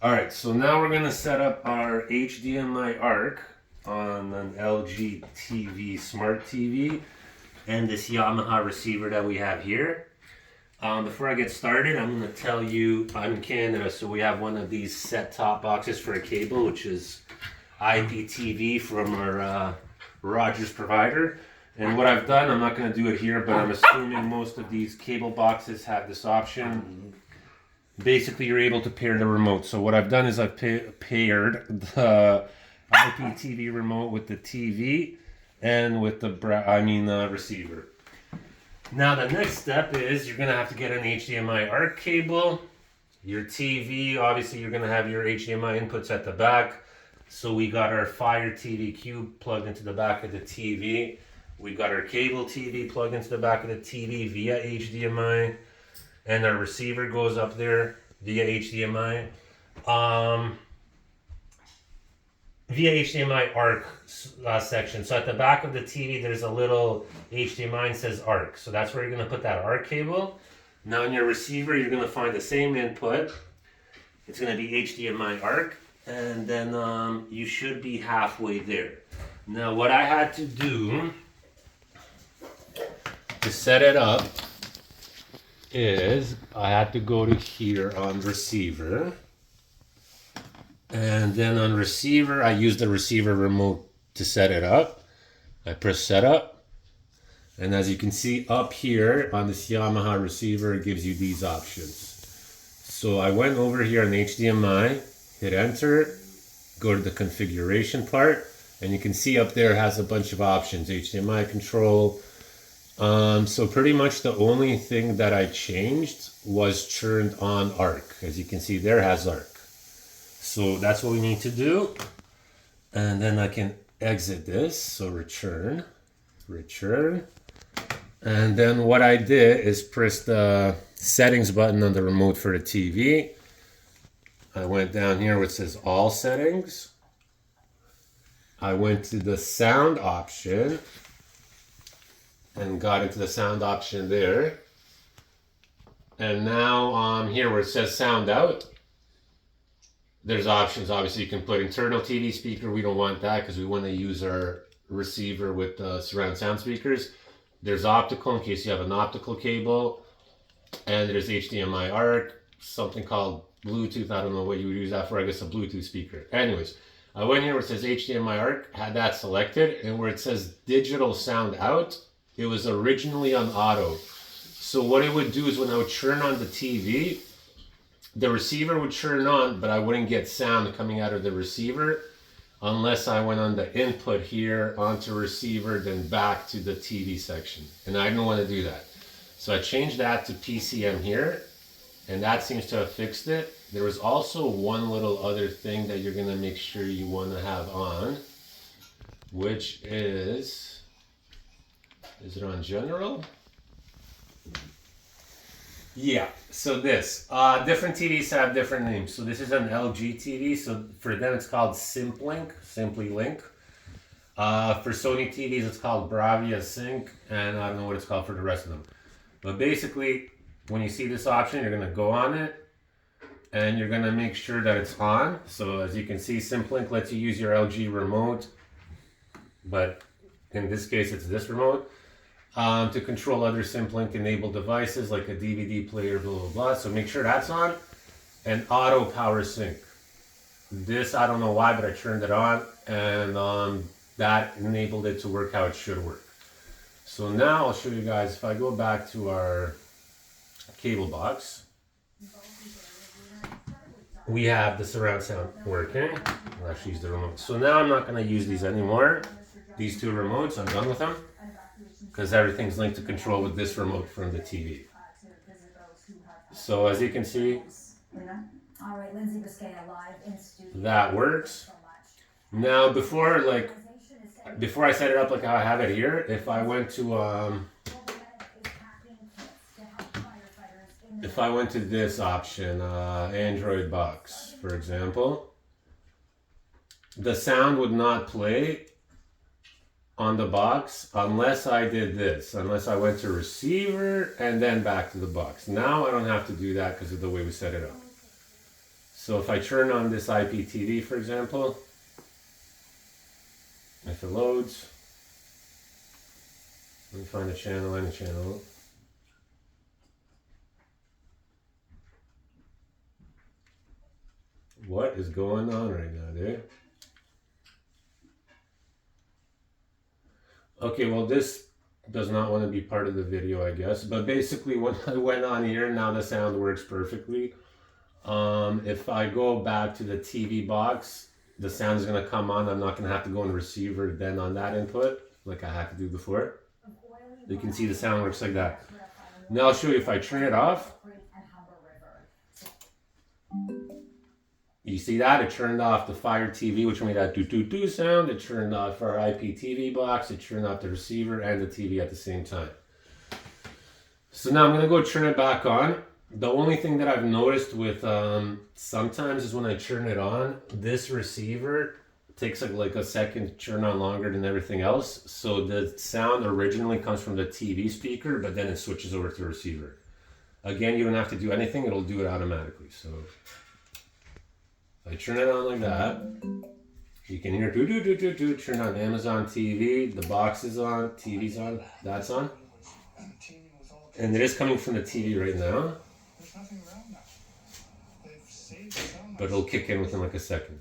All right, so now we're gonna set up our HDMI ARC on an LG TV Smart TV and this Yamaha receiver that we have here. Before I get started, I'm gonna tell you I'm in Canada, so we have one of these set-top boxes for a cable, which is IPTV from our Rogers provider. And what I've done, I'm not gonna do it here, but I'm assuming most of these cable boxes have this option. Basically, you're able to pair the remote. So what I've done is I've paired the IPTV remote with the TV and with the receiver. Now the next step is you're gonna have to get an HDMI ARC cable. Your TV, obviously, you're gonna have your HDMI inputs at the back. So we got our Fire TV Cube plugged into the back of the TV. We got our cable TV plugged into the back of the TV via HDMI. And our receiver goes up there via HDMI. Via HDMI ARC section. So at the back of the TV, there's a little HDMI and says ARC. So that's where you're going to put that ARC cable. Now in your receiver, you're going to find the same input. It's going to be HDMI ARC. And then you should be halfway there. Now what I had to do to set it up is I had to go to here on receiver, and then on receiver I used the receiver remote to set it up. I press setup, and as you can see up here on this Yamaha receiver, it gives you these options. So I went over here on HDMI, hit enter, go to the configuration part, and you can see up there it has a bunch of options, HDMI control. So pretty much the only thing that I changed was turned on ARC. As you can see there, has ARC. So that's what we need to do. And then I can exit this. So return. And then what I did is press the settings button on the remote for the TV. I went down here where it says all settings. I went to the sound option and got into the sound option there. And now here where it says sound out, there's options. Obviously you can put internal TV speaker. We don't want that because we want to use our receiver with surround sound speakers. There's optical in case you have an optical cable. And there's HDMI ARC, something called Bluetooth. I don't know what you would use that for. I guess a Bluetooth speaker. Anyways, I went here where it says HDMI ARC, had that selected, and where it says digital sound out, it was originally on auto. So what it would do is when I would turn on the TV, the receiver would turn on, but I wouldn't get sound coming out of the receiver unless I went on the input here onto receiver, then back to the TV section. And I didn't want to do that. So I changed that to PCM here, and that seems to have fixed it. There was also one little other thing that you're going to make sure you want to have on, which is it on general? Yeah, so this. Different TVs have different names. So this is an LG TV. So for them it's called Simply Link. For Sony TVs it's called Bravia Sync. And I don't know what it's called for the rest of them. But basically, when you see this option, you're going to go on it. And you're going to make sure that it's on. So as you can see, Simplink lets you use your LG remote. But in this case, it's this remote. To control other Simplink enabled devices like a DVD player, blah, blah, blah. So make sure that's on. And auto power sync. This, I don't know why, but I turned it on. And that enabled it to work how it should work. So now I'll show you guys, if I go back to our cable box, we have the surround sound working. I'll actually use the remote. So now I'm not going to use these anymore. These two remotes, I'm done with them. Because everything's linked to control with this remote from the TV. So as you can see, that works. Now before I set it up like how I have it here, if I went to this option, Android box, for example, the sound would not play on the box unless I did this, unless I went to receiver and then back to the box. Now I don't have to do that because of the way we set it up. So if I turn on this IPTV, for example, if it loads, let me find a channel, any channel. What is going on right now, dude? Okay, well, this does not want to be part of the video, I guess. But basically, when I went on here, now the sound works perfectly. If I go back to the TV box, the sound is going to come on. I'm not going to have to go in the receiver then on that input, like I had to do before. You can see the sound works like that. Now I'll show you if I turn it off. You see that? It turned off the Fire TV, which made that do-do-do sound. It turned off our IPTV box. It turned off the receiver and the TV at the same time. So now I'm going to go turn it back on. The only thing that I've noticed with sometimes is when I turn it on, this receiver takes like a second to turn on longer than everything else. So the sound originally comes from the TV speaker, but then it switches over to the receiver. Again, you don't have to do anything. It'll do it automatically. So I turn it on like that. You can hear do-do-do-do-do. Turn on Amazon TV. The box is on. TV's on. That's on. And it is coming from the TV right now. But it'll kick in within like a second.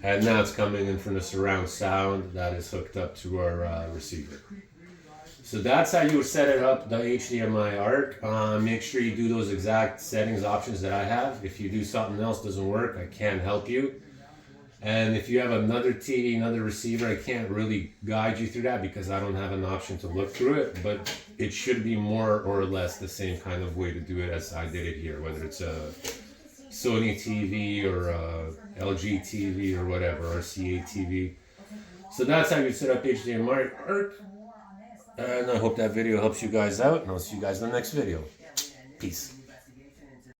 And now it's coming in from the surround sound that is hooked up to our receiver. So that's how you would set it up, the HDMI ARC. Make sure you do those exact settings options that I have. If you do something else doesn't work, I can't help you. And if you have another TV, another receiver, I can't really guide you through that because I don't have an option to look through it. But it should be more or less the same kind of way to do it as I did it here, whether it's a Sony TV or a LG TV or whatever, RCA TV. So that's how you set up HDMI ARC. And I hope that video helps you guys out, and I'll see you guys in the next video. Peace.